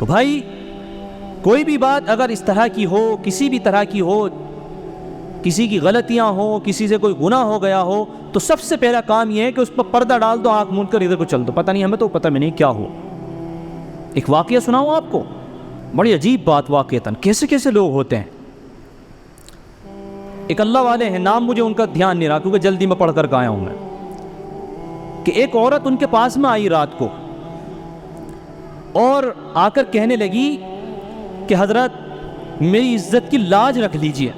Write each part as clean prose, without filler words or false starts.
تو بھائی کوئی بھی بات اگر اس طرح کی ہو، کسی بھی طرح کی ہو، کسی کی غلطیاں ہوں، کسی سے کوئی گناہ ہو گیا ہو، تو سب سے پہلا کام یہ ہے کہ اس پر پردہ ڈال دو، آنکھ موند کر ادھر کو چل دو، پتہ نہیں ہمیں تو پتہ میں نہیں کیا ہو۔ ایک واقعہ سناؤں آپ کو، بڑی عجیب بات واقعتاً، کیسے کیسے لوگ ہوتے ہیں۔ ایک اللہ والے ہیں، نام مجھے ان کا دھیان نہیں رہا کیونکہ جلدی میں پڑھ کر گایا ہوں میں، کہ ایک عورت ان کے پاس میں آئی رات کو اور آ کر کہنے لگی کہ حضرت میری عزت کی لاج رکھ لیجئے۔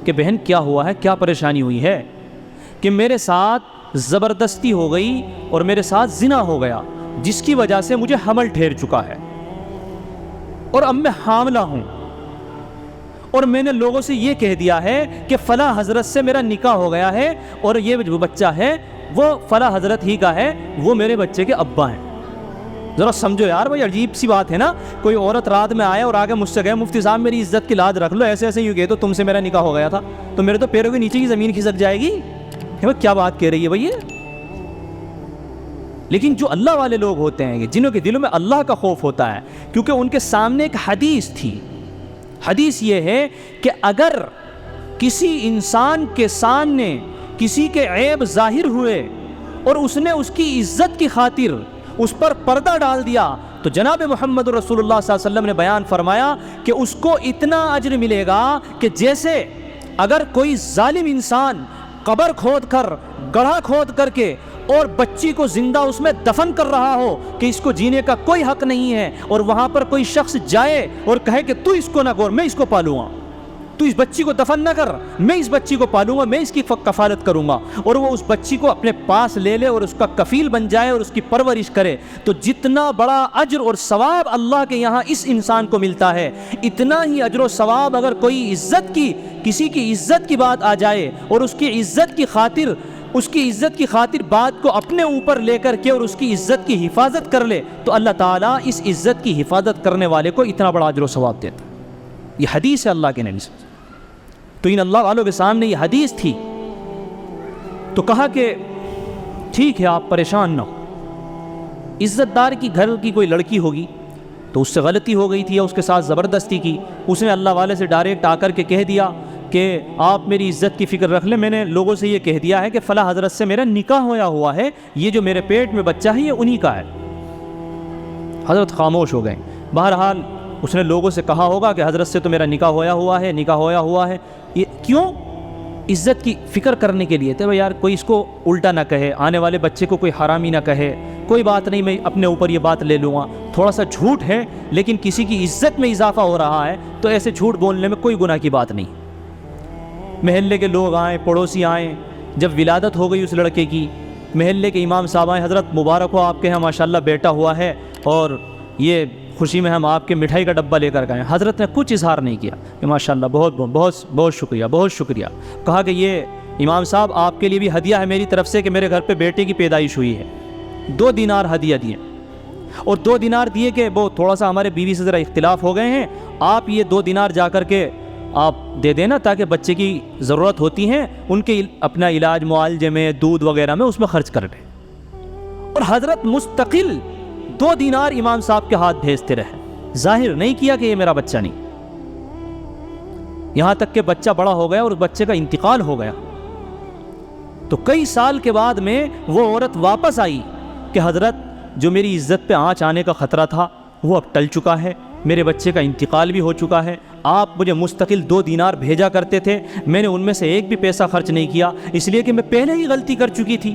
کہ بہن کیا ہوا ہے، کیا پریشانی ہوئی ہے؟ کہ میرے ساتھ زبردستی ہو گئی اور میرے ساتھ زنا ہو گیا، جس کی وجہ سے مجھے حمل ٹھہر چکا ہے اور اب میں حاملہ ہوں، اور میں نے لوگوں سے یہ کہہ دیا ہے کہ فلاں حضرت سے میرا نکاح ہو گیا ہے اور یہ جو بچہ ہے وہ فلاں حضرت ہی کا ہے، وہ میرے بچے کے ابا ہیں۔ ذرا سمجھو یار، بھائی عجیب سی بات ہے نا، کوئی عورت رات میں آئے اور آگے مجھ سے گئے مفتی صاحب میری عزت کی لاج رکھ لو، ایسے ایسے یوں کہے تو تم سے میرا نکاح ہو گیا تھا، تو میرے تو پیروں کے نیچے کی زمین کھسک جائے گی، کیا بات کہہ رہی ہے بھائی۔ لیکن جو اللہ والے لوگ ہوتے ہیں، جنہوں کے دلوں میں اللہ کا خوف ہوتا ہے، کیونکہ ان کے سامنے ایک حدیث تھی، حدیث یہ ہے کہ اگر کسی انسان کے سامنے کسی کے عیب ظاہر ہوئے اور اس نے اس کی عزت کی خاطر اس پر پردہ ڈال دیا، تو جناب محمد رسول اللہ صلی اللہ علیہ وسلم نے بیان فرمایا کہ اس کو اتنا اجر ملے گا کہ جیسے اگر کوئی ظالم انسان قبر کھود کر، گڑھا کھود کر کے اور بچی کو زندہ اس میں دفن کر رہا ہو کہ اس کو جینے کا کوئی حق نہیں ہے، اور وہاں پر کوئی شخص جائے اور کہے کہ تو اس کو نہ گور، میں اس کو پالوں گا، تو اس بچی کو دفن نہ کر، میں اس بچی کو پالوں گا، میں اس کی کفالت کروں گا، اور وہ اس بچی کو اپنے پاس لے لے اور اس کا کفیل بن جائے اور اس کی پرورش کرے، تو جتنا بڑا اجر اور ثواب اللہ کے یہاں اس انسان کو ملتا ہے، اتنا ہی اجر و ثواب اگر کوئی عزت کی، کسی کی عزت کی بات آ جائے اور اس کی عزت کی خاطر بات کو اپنے اوپر لے کر کے اور اس کی عزت کی حفاظت کر لے، تو اللہ تعالیٰ اس عزت کی حفاظت کرنے والے کو اتنا بڑا اجر و ثواب دیتا ہے۔ یہ حدیث ہے اللہ کے نبی سے۔ تو ان اللہ والوں کے سامنے یہ حدیث تھی، تو کہا کہ ٹھیک ہے آپ پریشان نہ ہو، عزت دار کی گھر کی کوئی لڑکی ہوگی تو اس سے غلطی ہو گئی تھی یا اس کے ساتھ زبردستی کی، اس نے اللہ والے سے ڈائریکٹ آ کر کے کہہ دیا کہ آپ میری عزت کی فکر رکھ لیں، میں نے لوگوں سے یہ کہہ دیا ہے کہ فلاں حضرت سے میرا نکاح ہوا ہے، یہ جو میرے پیٹ میں بچہ ہے یہ انہی کا ہے۔ حضرت خاموش ہو گئے۔ بہرحال اس نے لوگوں سے کہا ہوگا کہ حضرت سے تو میرا نکاح ہوا ہے، یہ کیوں؟ عزت کی فکر کرنے کے لیے تو یار کوئی اس کو الٹا نہ کہے، آنے والے بچے کو کوئی حرامی نہ کہے، کوئی بات نہیں میں اپنے اوپر یہ بات لے لوں گا، تھوڑا سا جھوٹ ہے لیکن کسی کی عزت میں اضافہ ہو رہا ہے تو ایسے جھوٹ بولنے میں کوئی گناہ کی بات نہیں۔ محلے کے لوگ آئیں، پڑوسی آئیں، جب ولادت ہو گئی اس لڑکے کی، محلے کے امام صاحب آئیں، حضرت مبارک ہو آپ کے یہاں ماشاءاللہ بیٹا ہوا ہے اور یہ خوشی میں ہم آپ کے مٹھائی کا ڈبہ لے کر گئے۔ حضرت نے کچھ اظہار نہیں کیا کہ ماشاءاللہ بہت شکریہ، کہا کہ یہ امام صاحب آپ کے لیے بھی ہدیہ ہے میری طرف سے کہ میرے گھر پہ بیٹے کی پیدائش ہوئی ہے، 2 دینار ہدیہ دیے، اور 2 دینار دیے کہ وہ تھوڑا سا ہمارے بیوی سے ذرا اختلاف ہو گئے ہیں، آپ یہ 2 دینار جا کر کے آپ دے دینا تاکہ بچے کی ضرورت ہوتی ہیں ان کے اپنا علاج معالجے میں، دودھ وغیرہ میں اس میں خرچ کر دیں۔ اور حضرت مستقل 2 دینار امام صاحب کے ہاتھ بھیجتے رہے، ظاہر نہیں کیا کہ یہ میرا بچہ نہیں، یہاں تک کہ بچہ بڑا ہو گیا اور اس بچے کا انتقال ہو گیا۔ تو کئی سال کے بعد میں وہ عورت واپس آئی کہ حضرت جو میری عزت پہ آنچ آنے کا خطرہ تھا وہ اب ٹل چکا ہے، میرے بچے کا انتقال بھی ہو چکا ہے، آپ مجھے مستقل 2 دینار بھیجا کرتے تھے، میں نے ان میں سے ایک بھی پیسہ خرچ نہیں کیا، اس لیے کہ میں پہلے ہی غلطی کر چکی تھی،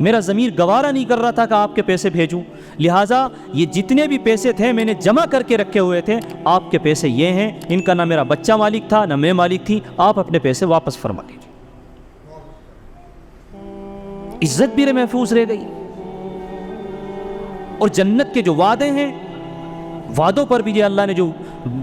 میرا ضمیر گوارا نہیں کر رہا تھا کہ آپ کے پیسے بھیجوں، لہٰذا یہ جتنے بھی پیسے تھے میں نے جمع کر کے رکھے ہوئے تھے، آپ کے پیسے یہ ہیں، ان کا نہ میرا بچہ مالک تھا نہ میں مالک تھی، آپ اپنے پیسے واپس فرما لیجیے۔ عزت بھی محفوظ رہ گئی، اور جنت کے جو وعدے ہیں، وعدوں پر بھی جو اللہ نے جو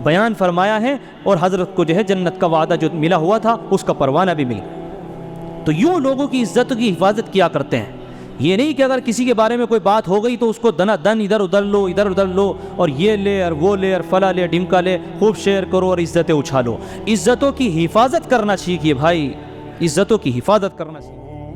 بیان فرمایا ہے، اور حضرت کو جو ہے جنت کا وعدہ جو ملا ہوا تھا اس کا پروانہ بھی مل گیا۔ تو یوں لوگوں کی عزت کی حفاظت کیا کرتے ہیں، یہ نہیں کہ اگر کسی کے بارے میں کوئی بات ہو گئی تو اس کو دن ادھر ادھر لو اور یہ لے اور وہ لے اور فلا لے ڈمکا لے، خوب شیئر کرو اور عزتیں اچھالو۔ عزتوں کی حفاظت کرنا سیکھیے بھائی، عزتوں کی حفاظت کرنا سیکھیے۔